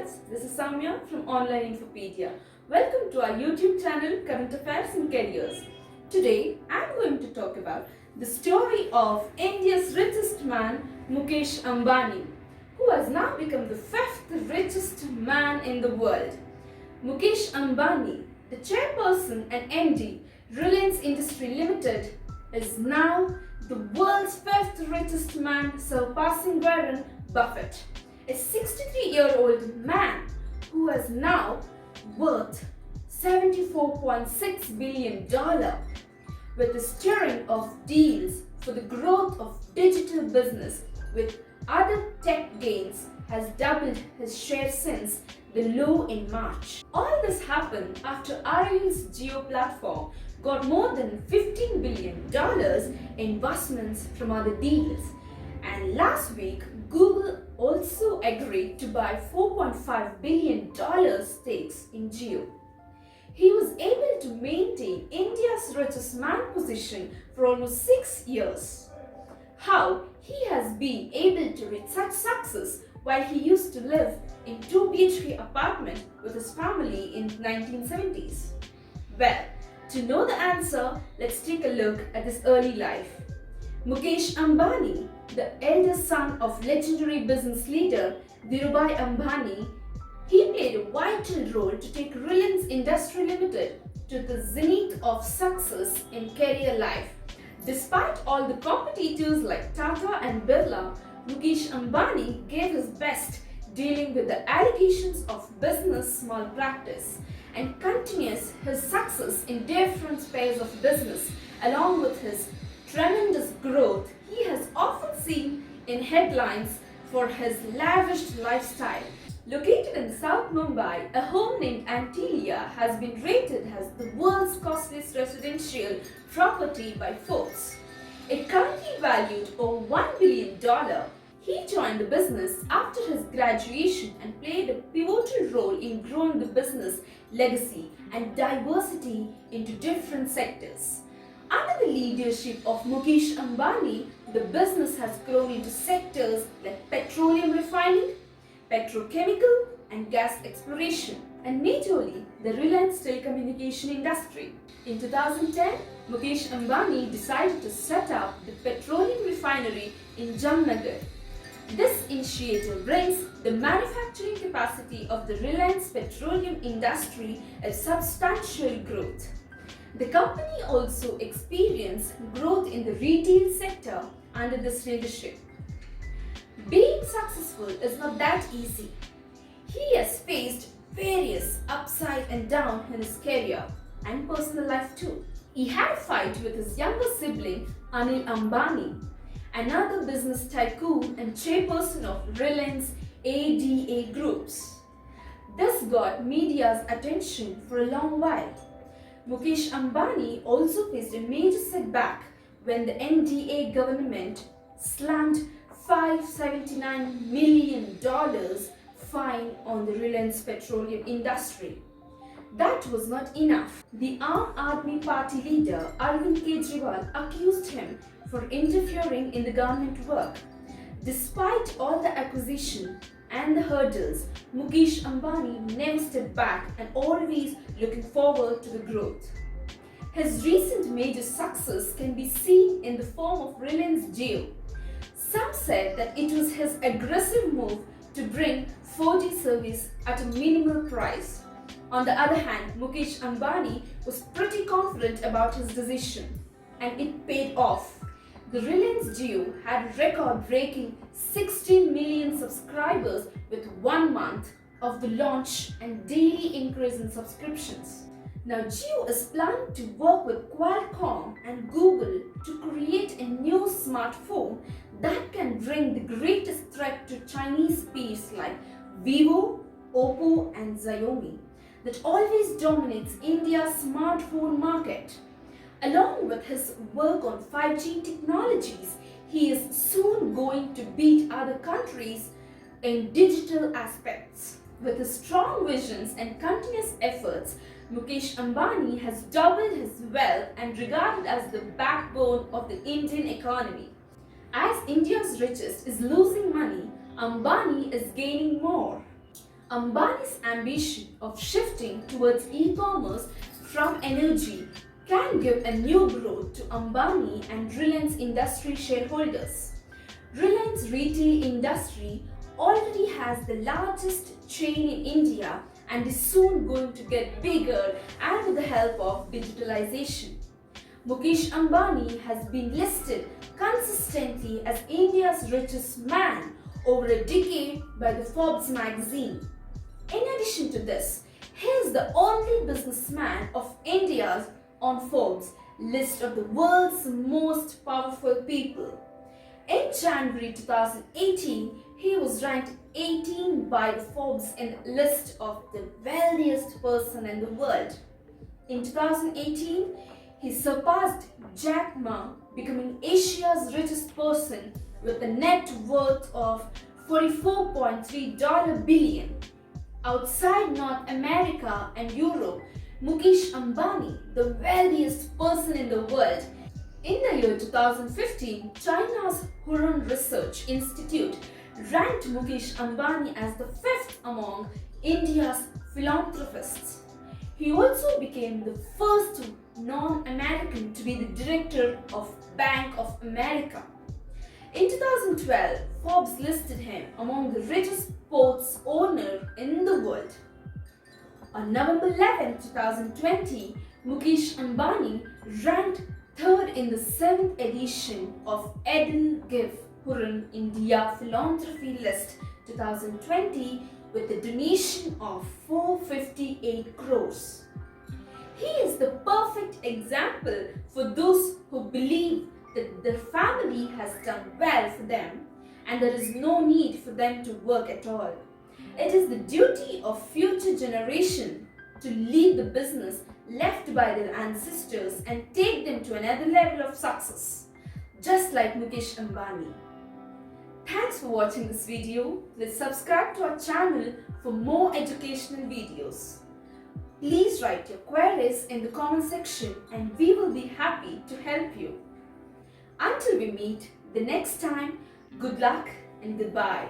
friends, this is Samya from Online Infopedia. Welcome to our YouTube channel Current Affairs and Careers. Today I am going to talk about the story of India's richest man Mukesh Ambani, who has now become the fifth richest man in the world. Mukesh Ambani, the chairperson and MD Reliance Industry Limited, is now the world's fifth richest man, surpassing Warren Buffett, a 63-year-old man who is now worth $74.6 billion, with the steering of deals for the growth of digital business with other tech gains has doubled his share since the low in March. All this happened after Reliance Jio platform got more than $15 billion investments from other deals. And last week, Google also agreed to buy $4.5 billion stakes in Jio. He was able to maintain India's richest man position for almost 6 years. How he has been able to reach such success while he used to live in 2 BHK apartment with his family in the 1970s? Well, to know the answer, let's take a look at his early life. Mukesh Ambani, the eldest son of legendary business leader Dhirubhai Ambani, he played a vital role to take Reliance Industry Limited to the zenith of success in career life. Despite all the competitors like Tata and Birla, Mukesh Ambani gave his best dealing with the allegations of business malpractice and continues his success in different spheres of business. Along with his tremendous growth, he has often seen in headlines for his lavish lifestyle. Located in South Mumbai, a home named Antilia has been rated as the world's costliest residential property by Forbes. It currently valued over $1 billion. He joined the business after his graduation and played a pivotal role in growing the business legacy and diversity into different sectors. Under the leadership of Mukesh Ambani, the business has grown into sectors like petroleum refining, petrochemical and gas exploration, and majorly the Reliance telecommunication industry. In 2010, Mukesh Ambani decided to set up the petroleum refinery in Jamnagar. This initiative brings the manufacturing capacity of the Reliance petroleum industry at substantial growth. The company also experienced growth in the retail sector under this leadership. Being successful is not that easy. He has faced various upside and down in his career and personal life too. He had a fight with his younger sibling Anil Ambani, another business tycoon and chairperson of Reliance ADA Groups. This got media's attention for a long while. Mukesh Ambani also faced a major setback when the NDA government slammed $579 million fine on the Reliance petroleum industry. That was not enough. The Aam Aadmi Party leader Arvind Kejriwal accused him for interfering in the government work. Despite all the accusation and the hurdles, Mukesh Ambani never stepped back and always looking forward to the growth. His recent major success can be seen in the form of Reliance Jio. Some said that it was his aggressive move to bring 4G service at a minimal price. On the other hand, Mukesh Ambani was pretty confident about his decision, and it paid off. The Reliance Jio had record-breaking 16 million subscribers with 1 month of the launch and daily increase in subscriptions. Now Jio is planning to work with Qualcomm and Google to create a new smartphone that can bring the greatest threat to Chinese peers like Vivo, Oppo and Xiaomi that always dominates India's smartphone market. Along with his work on 5G technologies, he is soon going to beat other countries in digital aspects. With his strong visions and continuous efforts, Mukesh Ambani has doubled his wealth and regarded as the backbone of the Indian economy. As India's richest is losing money, Ambani is gaining more. Ambani's ambition of shifting towards e-commerce from energy can give a new growth to Ambani and Reliance Industry shareholders. Reliance retail industry already has the largest chain in India and is soon going to get bigger and with the help of digitalization. Mukesh Ambani has been listed consistently as India's richest man over a decade by the Forbes magazine. In addition to this, he is the only businessman of India's on Forbes list of the world's most powerful people. In January 2018, he was ranked 18 by the Forbes in the list of the wealthiest person in the world. In 2018, he surpassed Jack Ma, becoming Asia's richest person with a net worth of $44.3 billion. Outside North America and Europe, Mukesh Ambani, the wealthiest person in the world. In the year 2015, China's Hurun Research Institute ranked Mukesh Ambani as the fifth among India's philanthropists. He also became the first non-American to be the director of Bank of America. In 2012, Forbes listed him among the richest ports owner in the world. On November 11, 2020, Mukesh Ambani ranked third in the 7th edition of Edelgive Hurun India Philanthropy List 2020 with a donation of 458 crores. He is the perfect example for those who believe that their family has done well for them and there is no need for them to work at all. It is the duty of future generation to lead the business left by their ancestors and take them to another level of success, just like Mukesh Ambani. Thanks for watching this video. Please subscribe to our channel for more educational videos. Please write your queries in the comment section and we will be happy to help you. Until we meet the next time, good luck and goodbye.